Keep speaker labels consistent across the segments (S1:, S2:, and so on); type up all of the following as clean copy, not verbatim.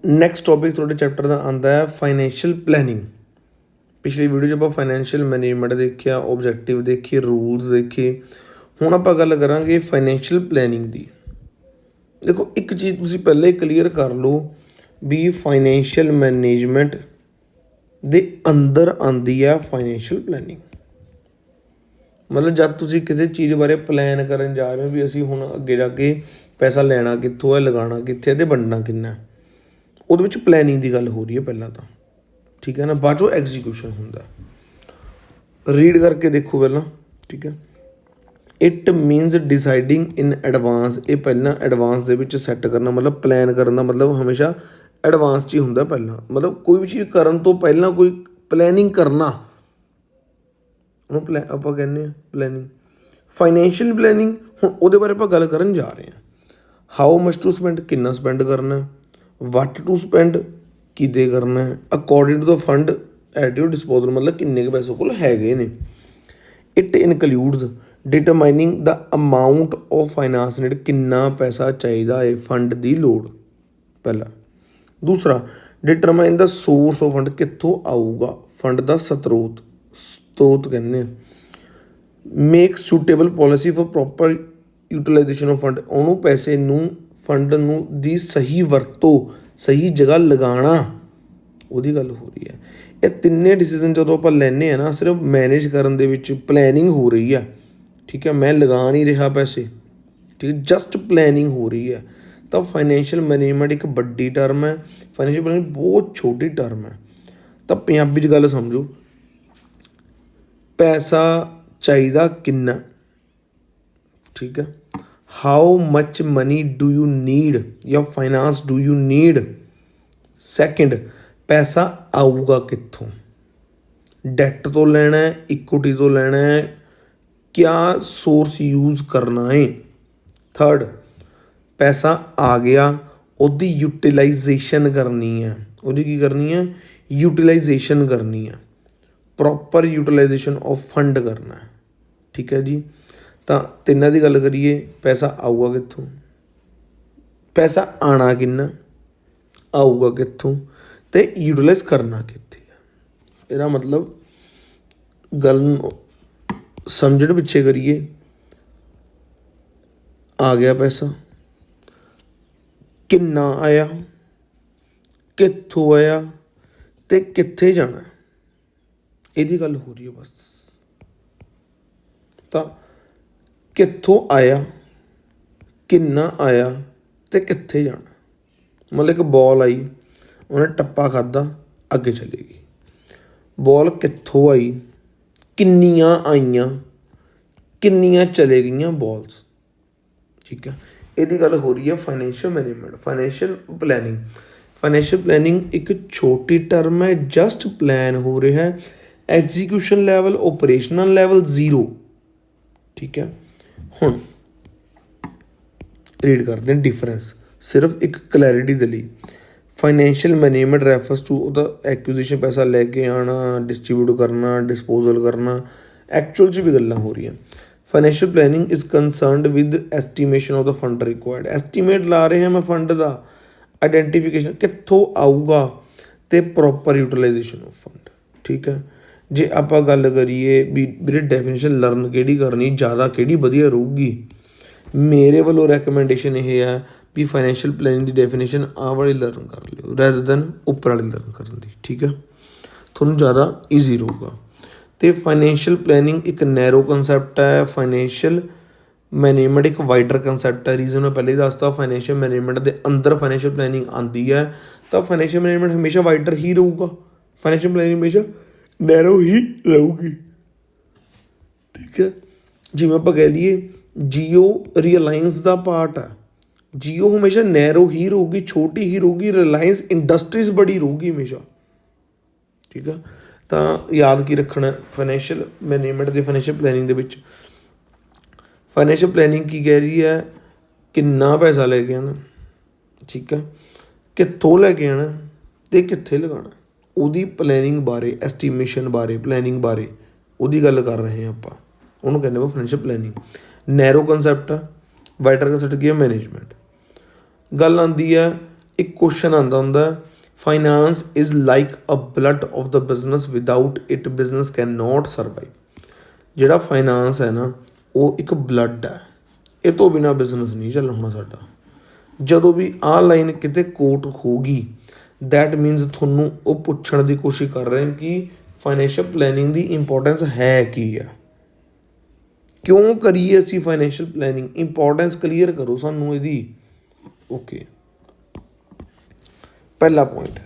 S1: Next topic ਤੁਹਾਡੇ chapter ਦਾ ਆਉਂਦਾ ਹੈ ਫਾਈਨੈਂਸ਼ੀਅਲ ਪਲੈਨਿੰਗ। ਪਿਛਲੀ ਵੀਡੀਓ 'ਚ ਆਪਾਂ ਫਾਈਨੈਂਸ਼ੀਅਲ ਮੈਨੇਜਮੈਂਟ ਦੇਖਿਆ, ਓਬਜੈਕਟਿਵ ਦੇਖੇ, ਰੂਲਸ ਦੇਖੇ। ਹੁਣ ਆਪਾਂ ਗੱਲ ਕਰਾਂਗੇ ਫਾਈਨੈਂਸ਼ੀਅਲ ਪਲੈਨਿੰਗ ਦੀ। ਦੇਖੋ, ਇੱਕ ਚੀਜ਼ ਤੁਸੀਂ ਪਹਿਲੇ ਕਲੀਅਰ ਕਰ ਲਓ ਵੀ ਫਾਈਨੈਂਸ਼ੀਅਲ ਮੈਨੇਜਮੈਂਟ ਦੇ ਅੰਦਰ ਆਉਂਦੀ ਆ ਫਾਈਨੈਂਸ਼ੀਅਲ ਪਲੈਨਿੰਗ। ਮਤਲਬ ਜਦ ਤੁਸੀਂ ਕਿਸੇ ਚੀਜ਼ ਬਾਰੇ ਪਲਾਨ ਕਰਨ ਜਾ ਰਹੇ ਹੋ ਵੀ ਅਸੀਂ ਹੁਣ ਅੱਗੇ ਜਾ ਕੇ ਪੈਸਾ ਲੈਣਾ ਕਿੱਥੋਂ ਹੈ, ਲਗਾਉਣਾ ਕਿੱਥੇ ਅਤੇ ਵੰਡਣਾ ਕਿੰਨਾ, ਉਹਦੇ ਵਿੱਚ ਪਲੈਨਿੰਗ ਦੀ ਗੱਲ ਹੋ ਰਹੀ ਹੈ ਪਹਿਲਾਂ ਤਾਂ, ਠੀਕ ਹੈ ਨਾ। ਬਾਅਦ 'ਚੋਂ ਐਗਜ਼ੀਕਿਊਸ਼ਨ ਹੁੰਦਾ। ਰੀਡ ਕਰਕੇ ਦੇਖੋ ਪਹਿਲਾਂ, ਠੀਕ ਹੈ। It means deciding in advance. ਇਹ ਪਹਿਲਾਂ ਐਡਵਾਂਸ ਦੇ ਵਿੱਚ ਸੈੱਟ ਕਰਨਾ, ਮਤਲਬ ਪਲਾਨ ਕਰਨ ਦਾ ਮਤਲਬ ਹਮੇਸ਼ਾ ਐਡਵਾਂਸ 'ਚ ਹੀ ਹੁੰਦਾ ਪਹਿਲਾਂ। ਮਤਲਬ ਕੋਈ ਵੀ ਚੀਜ਼ ਕਰਨ ਤੋਂ ਪਹਿਲਾਂ ਕੋਈ ਪਲੈਨਿੰਗ ਕਰਨਾ, ਉਹਨੂੰ ਆਪਾਂ ਕਹਿੰਦੇ ਹਾਂ ਪਲੈਨਿੰਗ। ਫਾਈਨੈਂਸ਼ੀਅਲ ਪਲੈਨਿੰਗ, ਹੁਣ ਉਹਦੇ ਬਾਰੇ ਆਪਾਂ ਗੱਲ ਕਰਨ ਜਾ ਰਹੇ ਹਾਂ। ਹਾਊ ਮਚ ਟੂ ਸਪੈਂਡ, ਕਿੰਨਾ ਸਪੈਂਡ ਕਰਨਾ। ਵਾਟ ਟੂ ਸਪੈਂਡ, ਕਿਤੇ ਕਰਨਾ। According to the fund at your disposal, ਮਤਲਬ ਕਿੰਨੇ ਕੁ ਪੈਸੇ ਕੋਲ ਹੈਗੇ ਨੇ। It includes determining the amount of finance need, ਕਿੰਨਾ ਪੈਸਾ ਚਾਹੀਦਾ ਹੈ, ਫੰਡ ਦੀ ਲੋੜ ਪਹਿਲਾ। ਦੂਸਰਾ, determine the source of fund, ਕਿੱਥੋਂ ਆਊਗਾ ਫੰਡ ਦਾ ਸਰੋਤ ਕਹਿੰਦੇ ਆ। Make suitable policy for proper utilisation of fund, ਉਹਨੂੰ ਪੈਸੇ ਨੂੰ, ਫੰਡ ਨੂੰ ਦੀ ਸਹੀ ਵਰਤੋਂ, ਸਹੀ ਜਗ੍ਹਾ ਲਗਾਉਣਾ, ਉਹਦੀ ਗੱਲ ਹੋ ਰਹੀ ਹੈ। ਇਹ ਤਿੰਨੇ ਡਿਸੀਜ਼ਨ ਜਦੋਂ ਆਪਾਂ ਲੈਂਦੇ ਹਾਂ ਨਾ, ਸਿਰਫ ਮੈਨੇਜ ਕਰਨ ਦੇ ਵਿੱਚ ਪਲੈਨਿੰਗ ਹੋ ਰਹੀ ਹੈ, ਠੀਕ ਹੈ। ਮੈਂ ਲਗਾ ਨਹੀਂ ਰਿਹਾ ਪੈਸੇ, ਠੀਕ ਹੈ, ਜਸਟ ਪਲੈਨਿੰਗ ਹੋ ਰਹੀ ਹੈ। ਤਾਂ ਫਾਈਨੈਂਸ਼ੀਅਲ ਮੈਨੇਜਮੈਂਟ ਇੱਕ ਵੱਡੀ ਟਰਮ ਹੈ, ਫਾਈਨੈਂਸ਼ੀਅਲ ਪਲੈਨਿੰਗ ਬਹੁਤ ਛੋਟੀ ਟਰਮ ਹੈ। ਤਾਂ ਪੰਜਾਬੀ 'ਚ ਗੱਲ ਸਮਝੋ, ਪੈਸਾ ਚਾਹੀਦਾ ਕਿੰਨਾ, ਠੀਕ ਹੈ। How much money do you need ਜਾਂ finance do you need. Second, ਪੈਸਾ ਆਊਗਾ ਕਿੱਥੋਂ, ਡੈਟ ਤੋਂ ਲੈਣਾ, ਇਕੁਇਟੀ ਤੋਂ ਲੈਣਾ, ਕਿਆ ਸੋਰਸ ਯੂਜ਼ ਕਰਨਾ ਹੈ। ਥਰਡ, ਪੈਸਾ ਆ ਗਿਆ, ਉਹਦੀ ਯੂਟੀਲਾਈਜੇਸ਼ਨ ਕਰਨੀ ਹੈ। ਉਹਦੀ ਕੀ ਕਰਨੀ ਹੈ, ਯੂਟੀਲਾਈਜੇਸ਼ਨ ਕਰਨੀ ਹੈ। ਪ੍ਰੋਪਰ ਯੂਟੀਲਾਈਜੇਸ਼ਨ ਆਫ ਫੰਡ ਕਰਨਾ, ਠੀਕ ਹੈ ਜੀ। ਤਾਂ ਤਿੰਨਾਂ ਦੀ ਗੱਲ ਕਰੀਏ, ਪੈਸਾ ਆਊਗਾ ਕਿੱਥੋਂ, ਪੈਸਾ ਆਉਣਾ ਕਿੰਨਾ, ਆਊਗਾ ਕਿੱਥੋਂ, ਅਤੇ ਯੂਟੀਲਾਈਜ਼ ਕਰਨਾ ਕਿੱਥੇ ਆ। ਇਹਦਾ ਮਤਲਬ ਗੱਲ ਨੂੰ ਸਮਝਣ ਪਿੱਛੇ ਕਰੀਏ, ਆ ਗਿਆ ਪੈਸਾ, ਕਿੰਨਾ ਆਇਆ, ਕਿੱਥੋਂ ਆਇਆ ਅਤੇ ਕਿੱਥੇ ਜਾਣਾ, ਇਹਦੀ ਗੱਲ ਹੋ ਰਹੀ ਹੈ ਬਸ। ਤਾਂ ਕਿੱਥੋਂ ਆਇਆ, ਕਿੰਨਾ ਆਇਆ ਅਤੇ ਕਿੱਥੇ ਜਾਣਾ। ਮਤਲਬ ਇੱਕ ਬੋਲ ਆਈ, ਉਹਨੇ ਟੱਪਾ ਖਾਧਾ, ਅੱਗੇ ਚਲੀ ਗਈ। ਬੋਲ ਕਿੱਥੋਂ ਆਈ, ਕਿੰਨੀਆਂ ਆਈਆਂ, ਕਿੰਨੀਆਂ ਚਲੇ ਗਈਆਂ ਬੋਲਸ, ਠੀਕ ਹੈ। ਇਹਦੀ ਗੱਲ ਹੋ ਰਹੀ ਹੈ financial management, financial planning. Financial planning ਇੱਕ ਛੋਟੀ ਟਰਮ ਹੈ, ਜਸਟ ਪਲਾਨ ਹੋ ਰਿਹਾ ਹੈ। ਐਗਜ਼ੀਕਿਊਸ਼ਨ ਲੈਵਲ, ਓਪਰੇਸ਼ਨਲ ਲੈਵਲ 0, ਠੀਕ ਹੈ। ਹੁਣ ਰੀਡ ਕਰਦੇ ਹਾਂ ਡਿਫਰੈਂਸ, ਸਿਰਫ ਇੱਕ ਕਲੈਰਿਟੀ ਦੇ ਲਈ। ਫਾਈਨੈਂਸ਼ੀਅਲ ਮੈਨੇਜਮੈਂਟ ਰੈਫਰਸ ਟੂ ਉਹਦਾ ਐਕੁਜ਼ੀਸ਼ਨ, ਪੈਸਾ ਲੈ ਕੇ ਆਉਣਾ, ਡਿਸਟਰੀਬਿਊਟ ਕਰਨਾ, ਡਿਸਪੋਜ਼ਲ ਕਰਨਾ, ਐਕਚੁਅਲ 'ਚ ਵੀ ਗੱਲਾਂ ਹੋ ਰਹੀਆਂ। Financial planning is concerned with estimation of the fund required, estimate ਲਾ ਰਹੇ ਹਾਂ ਮੈਂ ਫੰਡ ਦਾ, ਆਈਡੈਂਟੀਫਿਕੇਸ਼ਨ ਕਿੱਥੋਂ ਆਊਗਾ, ਅਤੇ ਪ੍ਰੋਪਰ ਯੂਟੀਲਾਈਜੇਸ਼ਨ ਆਫ ਫੰਡ, ਠੀਕ ਹੈ। ਜੇ ਆਪਾਂ ਗੱਲ ਕਰੀਏ ਵੀ ਵੀਰੇ ਡੈਫੀਨੇਸ਼ਨ ਲਰਨ ਕਿਹੜੀ ਕਰਨੀ, ਜ਼ਿਆਦਾ ਕਿਹੜੀ ਵਧੀਆ ਰਹੂਗੀ, ਮੇਰੇ ਵੱਲੋਂ ਰੈਕਮੈਂਡੇਸ਼ਨ ਇਹ ਆ ਵੀ ਫਾਈਨੈਂਸ਼ੀਅਲ ਪਲੈਨਿੰਗ ਦੀ ਡੈਫੀਨੇਸ਼ਨ ਆਹ ਵਾਲੀ ਲਰਨ ਕਰ ਲਿਓ ਰੈਦਰ ਦੈਨ ਉੱਪਰ ਵਾਲੀ ਲਰਨ ਕਰਨ ਦੀ, ਠੀਕ ਹੈ। ਤੁਹਾਨੂੰ ਜ਼ਿਆਦਾ ਈਜ਼ੀ ਰਹੂਗਾ। ਅਤੇ ਫਾਈਨੈਂਸ਼ੀਅਲ ਪਲੈਨਿੰਗ ਇੱਕ ਨੈਰੋ ਕੰਸੈਪਟ ਹੈ, ਫਾਈਨੈਂਸ਼ੀਅਲ ਮੈਨੇਜਮੈਂਟ ਇੱਕ ਵਾਈਡਰ ਕੰਸੈਪਟ ਹੈ। ਰੀਜ਼ਨ ਮੈਂ ਪਹਿਲੇ ਹੀ ਦੱਸਤਾ, ਫਾਈਨੈਂਸ਼ੀਅਲ ਮੈਨੇਜਮੈਂਟ ਦੇ ਅੰਦਰ ਫਾਈਨੈਂਸ਼ੀਅਲ ਪਲੈਨਿੰਗ ਆਉਂਦੀ ਹੈ। ਤਾਂ ਫਾਈਨੈਂਸ਼ੀਅਲ ਮੈਨੇਜਮੈਂਟ ਹਮੇਸ਼ਾ ਵਾਈਡਰ ਹੀ ਰਹੂਗਾ, ਫਾਈਨੈਂਸ਼ੀਅਲ ਪਲੈਨਿੰਗ ਹਮੇਸ਼ਾ ਨੈਰੋ ਹੀ ਰਹੂਗੀ, ਠੀਕ ਹੈ। ਜਿਵੇਂ ਆਪਾਂ ਕਹਿ ਲਈਏ ਜੀਓ ਰਿਲਾਇੰਸ ਦਾ ਪਾਰਟ ਆ, ਜੀਓ ਹਮੇਸ਼ਾ ਨੈਰੋ ਹੀ ਰਹੂਗੀ, ਛੋਟੀ ਹੀ ਰਹੂਗੀ। ਰਿਲਾਇੰਸ ਇੰਡਸਟਰੀਜ਼ ਬੜੀ ਰਹੂਗੀ ਹਮੇਸ਼ਾ, ਠੀਕ ਆ। ਤਾਂ ਯਾਦ ਕੀ ਰੱਖਣਾ ਫਾਈਨੈਂਸ਼ੀਅਲ ਮੈਨੇਜਮੈਂਟ ਦੇ ਫਾਈਨੈਂਸ਼ੀਅਲ ਪਲੈਨਿੰਗ ਦੇ ਵਿੱਚ, ਫਾਈਨੈਂਸ਼ੀਅਲ ਪਲੈਨਿੰਗ ਕੀ ਕਹਿ ਰਹੀ ਹੈ, ਕਿੰਨਾ ਪੈਸਾ ਲੈ ਕੇ ਆਉਣਾ, ਠੀਕ ਆ, ਕਿੱਥੋਂ ਲੈ ਕੇ ਆਉਣਾ ਅਤੇ ਕਿੱਥੇ ਲਗਾਉਣਾ, ਉਹਦੀ ਪਲੈਨਿੰਗ ਬਾਰੇ, ਐਸਟੀਮੇਸ਼ਨ ਬਾਰੇ, ਪਲੈਨਿੰਗ ਬਾਰੇ ਉਹਦੀ ਗੱਲ ਕਰ ਰਹੇ ਹਾਂ ਆਪਾਂ, ਉਹਨੂੰ ਕਹਿੰਦੇ ਆਪਾਂ ਫਾਈਨੈਂਸ਼ੀਅਲ ਪਲੈਨਿੰਗ। ਨੈਰੋ ਕੰਸੈਪਟ ਆ, ਵਾਈਡਰ ਕੰਸੈਪਟ ਕੀ ਹੈ, ਮੈਨੇਜਮੈਂਟ। ਗੱਲ ਆਉਂਦੀ ਹੈ ਇੱਕ ਕੁਐਸਚਨ ਆਉਂਦਾ ਹੁੰਦਾ, finance is like a blood of the business, without it business can not survive. ਜਿਹੜਾ ਫਾਈਨਾਂਸ ਹੈ ਨਾ, ਉਹ ਇੱਕ ਬਲੱਡ ਹੈ, ਇਹ ਤੋਂ ਬਿਨਾਂ ਬਿਜ਼ਨਸ ਨਹੀਂ ਚੱਲ ਹੋਣਾ ਸਾਡਾ। ਜਦੋਂ ਵੀ ਆਹ ਲਾਈਨ ਕਿਤੇ ਕੋਟ ਹੋਊਗੀ, ਦੈਟ ਮੀਨਸ ਤੁਹਾਨੂੰ ਉਹ ਪੁੱਛਣ ਦੀ ਕੋਸ਼ਿਸ਼ ਕਰ ਰਹੇ ਕਿ ਫਾਈਨੈਂਸ਼ੀਅਲ ਪਲੈਨਿੰਗ ਦੀ ਇੰਪੋਰਟੈਂਸ ਹੈ ਕੀ ਆ, ਕਿਉਂ ਕਰੀਏ ਅਸੀਂ ਫਾਈਨੈਂਸ਼ੀਅਲ ਪਲੈਨਿੰਗ, ਇੰਪੋਰਟੈਂਸ ਕਲੀਅਰ ਕਰੋ ਸਾਨੂੰ ਇਹਦੀ। ਓਕੇ, ਪਹਿਲਾ point,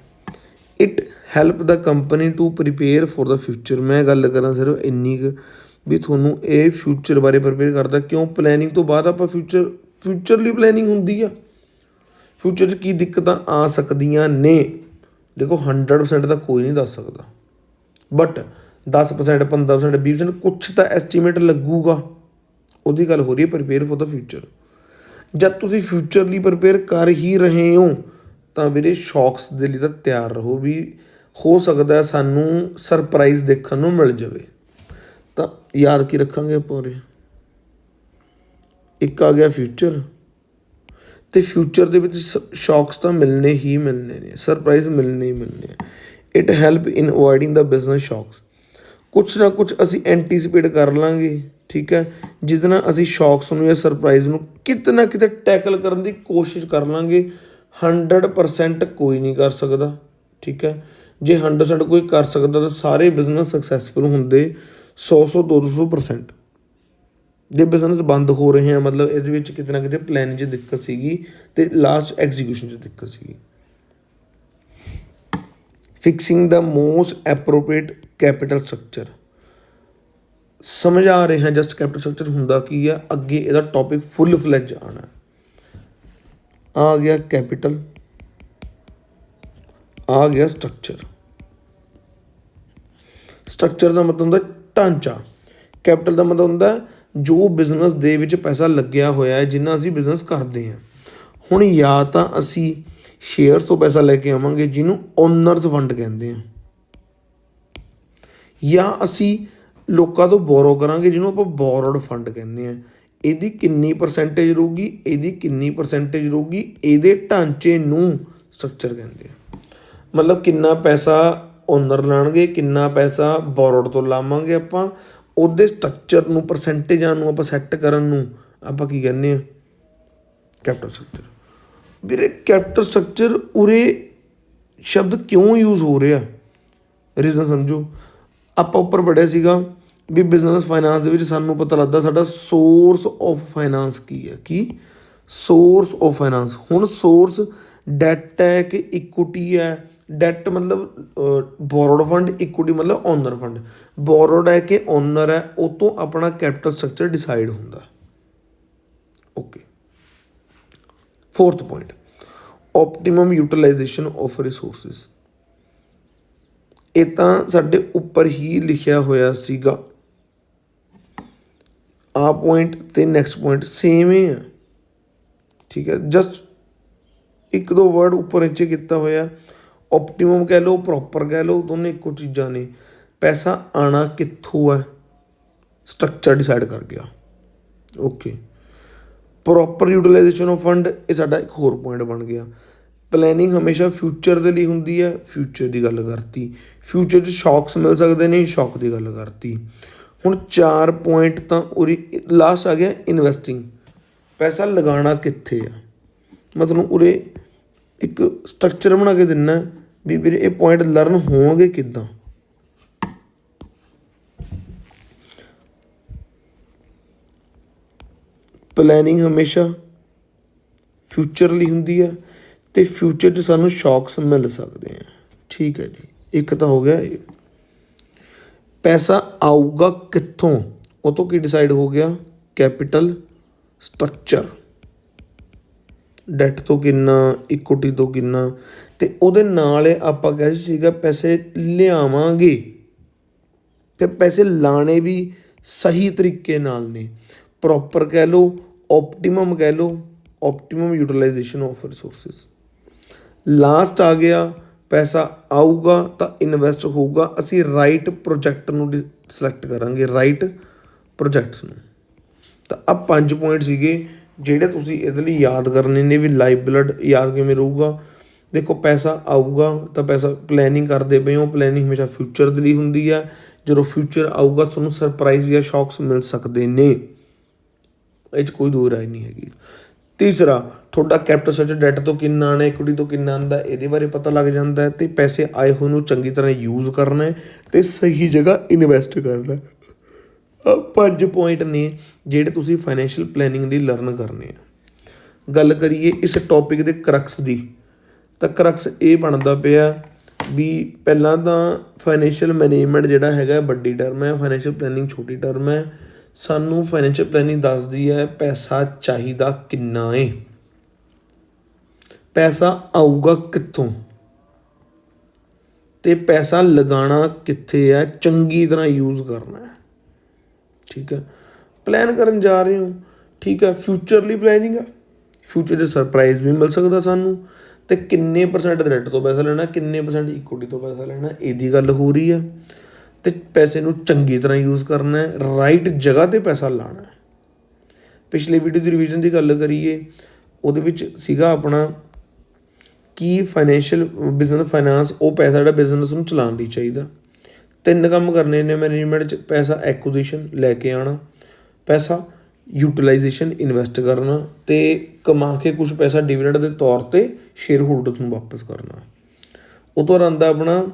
S1: it help the company to prepare for the future. ਮੈਂ ਗੱਲ ਕਰਾਂ ਸਿਰਫ ਇੰਨੀ ਕੁ ਵੀ ਤੁਹਾਨੂੰ ਇਹ ਫਿਊਚਰ ਬਾਰੇ ਪ੍ਰੀਪੇਅਰ ਕਰਦਾ। ਕਿਉਂ? ਪਲੈਨਿੰਗ ਤੋਂ ਬਾਅਦ ਆਪਾਂ ਫਿਊਚਰ ਲਈ ਪਲੈਨਿੰਗ ਹੁੰਦੀ ਆ। ਫਿਊਚਰ 'ਚ ਕੀ ਦਿੱਕਤਾਂ ਆ ਸਕਦੀਆਂ ਨੇ, ਦੇਖੋ 100% ਤਾਂ ਕੋਈ ਨਹੀਂ ਦੱਸ ਸਕਦਾ, ਬਟ 10%, 15%, 20% ਕੁਛ ਤਾਂ ਐਸਟੀਮੇਟ ਲੱਗੂਗਾ। ਉਹਦੀ ਗੱਲ ਹੋ ਰਹੀ ਹੈ ਪ੍ਰੀਪੇਅਰ ਫॉर द ਫਿਊਚਰ। ਜਦ ਤੁਸੀਂ ਫਿਊਚਰ ਲਈ ਪ੍ਰੀਪੇਅਰ ਕਰ ਹੀ ਰਹੇ ਹੋ ਤਾਂ ਵੀਰੇ ਸ਼ੌਕਸ ਦੇ ਲਈ ਤਾਂ ਤਿਆਰ ਰਹੋ, ਵੀ ਹੋ ਸਕਦਾ ਸਾਨੂੰ ਸਰਪ੍ਰਾਈਜ਼ ਦੇਖਣ ਨੂੰ ਮਿਲ ਜਾਵੇ। ਤਾਂ ਯਾਦ ਕੀ ਰੱਖਾਂਗੇ ਆਪਾਂ ਉਰੇ, ਇੱਕ ਆ ਗਿਆ ਫਿਊਚਰ, ਅਤੇ ਫਿਊਚਰ ਦੇ ਵਿੱਚ ਸ਼ੌਕਸ ਤਾਂ ਮਿਲਣੇ ਹੀ ਮਿਲਣੇ ਨੇ, ਸਰਪ੍ਰਾਈਜ਼ ਮਿਲਣੇ ਹੀ ਮਿਲਣੇ ਆ। It help in avoiding the business shocks. ਕੁਛ ਨਾ ਕੁਛ ਅਸੀਂ ਐਂਟੀਸਪੇਟ ਕਰ ਲਾਂਗੇ, ਠੀਕ ਹੈ, ਜਿਹਦੇ ਨਾਲ ਅਸੀਂ ਸ਼ੌਕਸ ਨੂੰ ਜਾਂ ਸਰਪ੍ਰਾਈਜ਼ ਨੂੰ ਕਿਤੇ ਨਾ ਕਿਤੇ ਟੈਕਲ ਕਰਨ ਦੀ ਕੋਸ਼ਿਸ਼ ਕਰ ਲਾਂਗੇ। 100% ਕੋਈ ਨਹੀਂ ਕਰ ਸਕਦਾ, ਠੀਕ ਹੈ। ਜੇ 100% ਕੋਈ ਕਰ ਸਕਦਾ ਤਾਂ ਸਾਰੇ ਬਿਜ਼ਨਸ ਸਕਸੈਸਫੁਲ ਹੁੰਦੇ 100 200%। ਜੇ ਬਿਜ਼ਨਸ ਬੰਦ ਹੋ ਰਹੇ ਆ, ਮਤਲਬ ਇਹਦੇ ਵਿੱਚ ਕਿਤੇ ਨਾ ਕਿਤੇ ਪਲੈਨਿੰਗ 'ਚ ਦਿੱਕਤ ਸੀਗੀ ਅਤੇ ਲਾਸਟ ਐਗਜ਼ੀਕਿਊਸ਼ਨ 'ਚ ਦਿੱਕਤ ਸੀਗੀ। ਫਿਕਸਿੰਗ ਦਾ ਮੋਸਟ ਐਪਰੋਪ੍ਰੀਏਟ ਕੈਪੀਟਲ ਸਟਰਕਚਰ। ਸਮਝ ਆ ਰਹੇ ਹਾਂ ਜਸਟ ਕੈਪੀਟਲ ਸਟਰਕਚਰ ਹੁੰਦਾ ਕੀ ਆ, ਅੱਗੇ ਇਹਦਾ ਟੌਪਿਕ ਫੁੱਲ ਫਲੈਜ ਆਉਣਾ। ਆ ਗਿਆ ਕੈਪੀਟਲ, ਆ ਗਿਆ ਸਟਰਕਚਰ। ਸਟਰਕਚਰ ਦਾ ਮਤਲਬ ਹੁੰਦਾ ਢਾਂਚਾ, ਕੈਪੀਟਲ ਦਾ ਮਤਲਬ ਹੁੰਦਾ ਜੋ ਬਿਜ਼ਨਸ ਦੇ ਵਿੱਚ ਪੈਸਾ ਲੱਗਿਆ ਹੋਇਆ ਹੈ, ਜਿੰਨਾ ਅਸੀਂ ਬਿਜ਼ਨਸ ਕਰਦੇ ਹਾਂ। ਹੁਣ ਜਾਂ ਤਾਂ ਅਸੀਂ ਸ਼ੇਅਰਸ ਤੋਂ ਪੈਸਾ ਲੈ ਕੇ ਆਵਾਂਗੇ, ਜਿਹਨੂੰ ਓਨਰਸ ਫੰਡ ਕਹਿੰਦੇ ਆ, ਜਾਂ ਅਸੀਂ ਲੋਕਾਂ ਤੋਂ ਬੋਰੋ ਕਰਾਂਗੇ, ਜਿਹਨੂੰ ਆਪਾਂ ਬੋਰੋਡ ਫੰਡ ਕਹਿੰਦੇ ਹਾਂ। ਇਹਦੀ ਕਿੰਨੀ ਪਰਸੈਂਟੇਜ ਰਹੂਗੀ, ਇਹਦੀ ਕਿੰਨੀ ਪਰਸੈਂਟੇਜ ਰਹੂਗੀ, ਇਹਦੇ ਢਾਂਚੇ ਨੂੰ ਸਟਰਕਚਰ ਕਹਿੰਦੇ ਆ। ਮਤਲਬ ਕਿੰਨਾ ਪੈਸਾ ਓਨਰ ਲਾਣਗੇ, ਕਿੰਨਾ ਪੈਸਾ ਬੋਰੋਡ ਤੋਂ ਲਾਵਾਂਗੇ ਆਪਾਂ, ਉਹਦੇ ਸਟਰਕਚਰ ਨੂੰ, ਪਰਸੈਂਟੇਜਾਂ ਨੂੰ ਆਪਾਂ ਸੈੱਟ ਕਰਨ ਨੂੰ ਆਪਾਂ ਕੀ ਕਹਿੰਦੇ ਹਾਂ, ਕੈਪੀਟਲ ਸਟਰਕਚਰ। ਵੀਰੇ ਕੈਪੀਟਲ ਸਟਰਕਚਰ ਉਰੇ ਸ਼ਬਦ ਕਿਉਂ ਯੂਜ਼ ਹੋ ਰਿਹਾ, ਰੀਜ਼ਨ ਸਮਝੋ। ਆਪਾਂ ਉੱਪਰ ਪੜ੍ਹਿਆ ਸੀਗਾ ਵੀ ਬਿਜ਼ਨਸ ਫਾਈਨਾਂਸ ਦੇ ਵਿੱਚ ਸਾਨੂੰ ਪਤਾ ਲੱਗਦਾ ਸਾਡਾ ਸੋਰਸ ਆਫ ਫਾਈਨਾਂਸ ਕੀ ਹੈ, ਕੀ ਸੋਰਸ ਆਫ ਫਾਈਨਾਂਸ। ਹੁਣ ਸੋਰਸ ਡੈਟ ਹੈ ਕਿ ਇਕੁਇਟੀ ਹੈ। ਡੈਟ ਮਤਲਬ ਬੋਰੋਡ ਫੰਡ, ਇਕੁਇਟੀ ਮਤਲਬ ਓਨਰ ਫੰਡ। ਬੋਰੋਡ ਹੈ ਕਿ ਓਨਰ ਹੈ, ਉਹ ਤੋਂ ਆਪਣਾ ਕੈਪੀਟਲ ਸਟਰਕਚਰ ਡਿਸਾਈਡ ਹੁੰਦਾ। Okay, fourth point, optimum utilisation of resources. ਇਹ ਤਾਂ ਸਾਡੇ ਉੱਪਰ ਹੀ ਲਿਖਿਆ ਹੋਇਆ ਸੀਗਾ। ਆਹ ਪੁਆਇੰਟ ਅਤੇ ਨੈਕਸਟ ਪੁਆਇੰਟ ਸੇਮ ਹੀ ਆ, ਠੀਕ ਹੈ, ਜਸਟ ਇੱਕ ਦੋ ਵਰਡ ਉੱਪਰ ਨੀਚੇ ਕੀਤਾ ਹੋਇਆ। ਓਪਟੀਮਮ ਕਹਿ ਲਓ, ਪ੍ਰੋਪਰ ਕਹਿ ਲਓ, ਦੋਨੇ ਇੱਕੋ ਚੀਜ਼ਾਂ ਨੇ। ਪੈਸਾ ਆਉਣਾ ਕਿੱਥੋਂ ਹੈ, ਸਟਰਕਚਰ ਡਿਸਾਈਡ ਕਰ ਗਿਆ। Okay, proper utilisation of fund, ਇਹ ਸਾਡਾ ਇੱਕ ਹੋਰ ਪੁਆਇੰਟ ਬਣ ਗਿਆ। ਪਲੈਨਿੰਗ ਹਮੇਸ਼ਾ ਫਿਊਚਰ ਦੇ ਲਈ ਹੁੰਦੀ ਹੈ, ਫਿਊਚਰ ਦੀ ਗੱਲ ਕਰਤੀ। ਫਿਊਚਰ 'ਚ ਸ਼ੌਕਸ ਮਿਲ ਸਕਦੇ ਨੇ, ਸ਼ੌਕ ਦੀ ਗੱਲ ਕਰਤੀ। ਹੁਣ 4 ਪੁਆਇੰਟ ਤਾਂ ਉਰੀ ਲਾਸਟ ਆ ਗਿਆ ਇਨਵੈਸਟਿੰਗ। ਪੈਸਾ ਲਗਾਉਣਾ ਕਿੱਥੇ ਆ, ਮੈਂ ਤੁਹਾਨੂੰ ਉਰੇ ਇੱਕ ਸਟਰਕਚਰ ਬਣਾ ਕੇ ਦਿੰਦਾ ਵੀ ਵੀਰੇ ਇਹ ਪੁਆਇੰਟ ਲਰਨ ਹੋਣਗੇ ਕਿੱਦਾਂ। ਪਲੈਨਿੰਗ ਹਮੇਸ਼ਾ ਫਿਊਚਰ ਲਈ ਹੁੰਦੀ ਹੈ ਅਤੇ ਫਿਊਚਰ 'ਚ ਸਾਨੂੰ ਸ਼ੌਕਸ ਮਿਲ ਸਕਦੇ ਆ, ਠੀਕ ਹੈ ਜੀ। ਇੱਕ ਤਾਂ ਹੋ ਗਿਆ ਇਹ। ਪੈਸਾ ਆਊਗਾ ਕਿੱਥੋਂ, ਉਹ ਤੋਂ ਕੀ ਡਿਸਾਈਡ ਹੋ ਗਿਆ, ਕੈਪੀਟਲ ਸਟਰਕਚਰ। ਡੈਟ ਤੋਂ ਕਿੰਨਾ, ਇਕੁਇਟੀ ਤੋਂ ਕਿੰਨਾ, ਅਤੇ ਉਹਦੇ ਨਾਲ ਆਪਾਂ ਕਹਿ ਸੀਗਾ ਪੈਸੇ ਲਿਆਵਾਂਗੇ, ਫਿਰ ਪੈਸੇ ਲਾਣੇ ਵੀ ਸਹੀ ਤਰੀਕੇ ਨਾਲ ਨੇ। ਪ੍ਰੋਪਰ ਕਹਿ ਲਓ, ਓਪਟੀਮਮ ਕਹਿ ਲਓ, ਓਪਟੀਮਮ ਯੂਟੀਲਾਈਜੇਸ਼ਨ ਆਫ ਰਿਸੋਰਸਿਸ। ਲਾਸਟ ਆ ਗਿਆ ਪੈਸਾ ਆਊਗਾ ਤਾਂ ਇਨਵੈਸਟ ਹੋਊਗਾ। ਅਸੀਂ ਰਾਈਟ ਪ੍ਰੋਜੈਕਟ ਨੂੰ ਸਿਲੈਕਟ ਕਰਾਂਗੇ, ਰਾਈਟ ਪ੍ਰੋਜੈਕਟਸ ਨੂੰ। ਤਾਂ ਆਹ 5 ਪੁਆਇੰਟ ਸੀਗੇ ਜਿਹੜੇ ਤੁਸੀਂ ਇਹਦੇ ਲਈ ਯਾਦ ਕਰਨੇ ਨੇ। ਵੀ ਲਾਈਫ ਬਲੱਡ ਯਾਦ ਕਿਵੇਂ ਰਹੂਗਾ, ਦੇਖੋ ਪੈਸਾ ਆਊਗਾ ਤਾਂ ਪੈਸਾ ਪਲੈਨਿੰਗ ਕਰਦੇ ਪਏ ਹੋ, ਪਲੈਨਿੰਗ ਹਮੇਸ਼ਾ ਫਿਊਚਰ ਦੇ ਲਈ ਹੁੰਦੀ ਆ। ਜਦੋਂ ਫਿਊਚਰ ਆਊਗਾ ਤੁਹਾਨੂੰ ਸਰਪ੍ਰਾਈਜ਼ ਜਾਂ ਸ਼ੌਕਸ ਮਿਲ ਸਕਦੇ ਨੇ, ਇਹ 'ਚ ਕੋਈ ਦੋ ਰਾਏ ਨਹੀਂ ਹੈਗੀ। ਤੀਸਰਾ, ਤੁਹਾਡਾ ਕੈਪੀਟਲ ਸਟਰਕਚਰ ਡੈਟ ਤੋਂ ਕਿੰਨਾ ਆਉਣਾ, ਇਕੁਇਟੀ ਤੋਂ ਕਿੰਨਾ ਆਉਂਦਾ, ਇਹਦੇ ਬਾਰੇ ਪਤਾ ਲੱਗ ਜਾਂਦਾ ਹੈ। ਅਤੇ ਪੈਸੇ ਆਏ ਹੋਏ ਨੂੰ ਚੰਗੀ ਤਰ੍ਹਾਂ ਯੂਜ਼ ਕਰਨਾ ਹੈ ਅਤੇ ਸਹੀ ਜਗ੍ਹਾ ਇਨਵੈਸਟ ਕਰਨਾ। 5 ਪੁਆਇੰਟ ਨੇ ਜਿਹੜੇ ਤੁਸੀਂ ਫਾਈਨੈਂਸ਼ੀਅਲ ਪਲੈਨਿੰਗ ਲਈ ਲਰਨ ਕਰਨੇ ਆ। ਗੱਲ ਕਰੀਏ ਇਸ ਟੌਪਿਕ ਦੇ ਕਰਕਸ ਦੀ, ਤਾਂ ਕਰਕਸ ਇਹ ਬਣਦਾ ਪਿਆ ਵੀ ਪਹਿਲਾਂ ਤਾਂ ਫਾਈਨੈਂਸ਼ੀਅਲ ਮੈਨੇਜਮੈਂਟ ਜਿਹੜਾ ਹੈਗਾ ਵੱਡੀ ਟਰਮ ਹੈ, ਫਾਈਨੈਂਸ਼ੀਅਲ ਪਲੈਨਿੰਗ ਛੋਟੀ ਟਰਮ ਹੈ। ਸਾਨੂੰ ਫਾਈਨੈਂਸ਼ੀਅਲ ਪਲੈਨਿੰਗ ਦੱਸਦੀ ਹੈ ਪੈਸਾ ਚਾਹੀਦਾ ਕਿੰਨਾ ਹੈ, ਪੈਸਾ ਆਊਗਾ ਕਿੱਥੋਂ ਅਤੇ ਪੈਸਾ ਲਗਾਉਣਾ ਕਿੱਥੇ ਹੈ, ਚੰਗੀ ਤਰ੍ਹਾਂ ਯੂਜ਼ ਕਰਨਾ ਹੈ। ਠੀਕ ਹੈ, ਪਲੈਨ ਕਰਨ ਜਾ ਰਹੇ ਹੋ, ਠੀਕ ਹੈ, ਫਿਊਚਰ ਲਈ ਪਲੈਨਿੰਗ ਆ, ਫਿਊਚਰ 'ਚ ਸਰਪ੍ਰਾਈਜ਼ ਵੀ ਮਿਲ ਸਕਦਾ ਸਾਨੂੰ। ਅਤੇ ਕਿੰਨੇ % ਰੈਂਟ ਤੋਂ ਪੈਸਾ ਲੈਣਾ, ਕਿੰਨੇ % ਇਕੁਇਟੀ ਤੋਂ ਪੈਸਾ ਲੈਣਾ, ਇਹਦੀ ਗੱਲ ਹੋ ਰਹੀ ਹੈ। ਅਤੇ ਪੈਸੇ ਨੂੰ ਚੰਗੀ ਤਰ੍ਹਾਂ ਯੂਜ਼ ਕਰਨਾ ਹੈ, ਰਾਈਟ ਜਗ੍ਹਾ 'ਤੇ ਪੈਸਾ ਲਾਉਣਾ ਹੈ। ਪਿਛਲੇ ਵੀਡੀਓ ਦੀ ਰਿਵੀਜ਼ਨ ਦੀ ਗੱਲ ਕਰੀਏ, ਉਹਦੇ ਵਿੱਚ ਸੀਗਾ ਆਪਣਾ ਕੀ ਫਾਈਨੈਂਸ਼ੀਅਲ ਬਿਜ਼ਨਸ ਫਾਈਨਾਂਸ, ਉਹ ਪੈਸਾ ਜਿਹੜਾ ਬਿਜ਼ਨਸ ਨੂੰ ਚਲਾਉਣ ਲਈ ਚਾਹੀਦਾ। 3 ਕੰਮ ਕਰਨੇ ਨੇ ਮੈਨੇਜਮੈਂਟ 'ਚ, ਪੈਸਾ ਐਕੁਜ਼ੀਸ਼ਨ ਲੈ ਕੇ ਆਉਣਾ, ਪੈਸਾ ਯੂਟੀਲਾਈਜੇਸ਼ਨ ਇਨਵੈਸਟ ਕਰਨਾ, ਅਤੇ ਕਮਾ ਕੇ ਕੁਛ ਪੈਸਾ ਡਿਵੀਡੈਂਡ ਦੇ ਤੌਰ 'ਤੇ ਸ਼ੇਅਰ ਹੋਲਡਰਸ ਨੂੰ ਵਾਪਸ ਕਰਨਾ। ਉਹ ਤੋਂ ਆਉਂਦਾ ਆਪਣਾ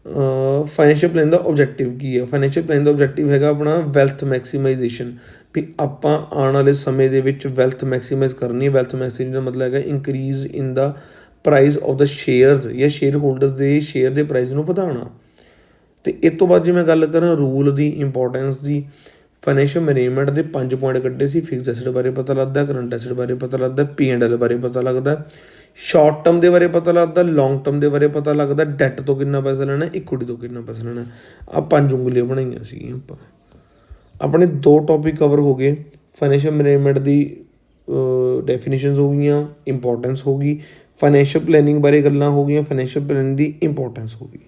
S1: ਫਾਈਨੈਂਸ਼ੀਅਲ ਪਲੈਨ ਦਾ ਓਬਜੈਕਟਿਵ ਕੀ ਹੈ। ਫਾਈਨੈਂਸ਼ੀਅਲ ਪਲੈਨ ਦਾ ਓਬਜੈਕਟਿਵ ਹੈਗਾ ਆਪਣਾ ਵੈਲਥ ਮੈਕਸੀਮਾਈਜੇਸ਼ਨ, ਵੀ ਆਪਾਂ ਆਉਣ ਵਾਲੇ ਸਮੇਂ ਦੇ ਵਿੱਚ ਵੈਲਥ ਮੈਕਸੀਮਾਈਜ਼ ਕਰਨੀ ਹੈ। ਵੈਲਥ ਮੈਕਸੀਮਾਈਜ਼ ਦਾ ਮਤਲਬ ਹੈਗਾ increase in the price of the shares, ਜਾਂ ਸ਼ੇਅਰ ਹੋਲਡਰਸ ਦੇ ਸ਼ੇਅਰ ਦੇ ਪ੍ਰਾਈਸ ਨੂੰ ਵਧਾਉਣਾ। ਅਤੇ ਇਸ ਤੋਂ ਬਾਅਦ ਜੇ ਮੈਂ ਗੱਲ ਕਰਾਂ ਰੂਲ ਦੀ ਇੰਪੋਰਟੈਂਸ ਦੀ, ਫਾਈਨੈਂਸ਼ੀਅਲ ਮੈਨੇਜਮੈਂਟ ਦੇ 5 ਪੁਆਇੰਟ ਕੱਢੇ ਸੀ। ਫਿਕਸ ਐਸਟ ਬਾਰੇ ਪਤਾ ਲੱਗਦਾ, ਕਰੰਟ ਐਸਟ ਬਾਰੇ ਪਤਾ ਲੱਗਦਾ, P&L ਬਾਰੇ ਪਤਾ ਲੱਗਦਾ, ਸ਼ਾਰਟ ਟਰਮ ਦੇ ਬਾਰੇ ਪਤਾ ਲੱਗਦਾ, ਲੌਂਗ ਟਰਮ ਦੇ ਬਾਰੇ ਪਤਾ ਲੱਗਦਾ, ਡੈਟ ਤੋਂ ਕਿੰਨਾ ਪੈਸਾ ਲੈਣਾ, ਇਕੁਇਟੀ ਤੋਂ ਕਿੰਨਾ ਪੈਸਾ ਲੈਣਾ। ਆਹ 5 ਉਂਗਲੀਆਂ ਬਣਾਈਆਂ ਸੀਗੀਆਂ ਆਪਾਂ। ਆਪਣੇ 2 ਟੌਪਿਕ ਕਵਰ ਹੋ ਗਏ, ਫਾਈਨੈਂਸ਼ੀਅਲ ਮੈਨੇਜਮੈਂਟ ਦੀ ਡੈਫੀਨੇਸ਼ਨਸ ਹੋ ਗਈਆਂ, ਇੰਪੋਰਟੈਂਸ ਹੋ ਗਈ, ਫਾਈਨੈਂਸ਼ੀਅਲ ਪਲੈਨਿੰਗ ਬਾਰੇ ਗੱਲਾਂ ਹੋ ਗਈਆਂ, ਫਾਈਨੈਂਸ਼ੀਅਲ ਪਲੈਨਿੰਗ ਦੀ ਇੰਪੋਰਟੈਂਸ ਹੋ ਗਈ।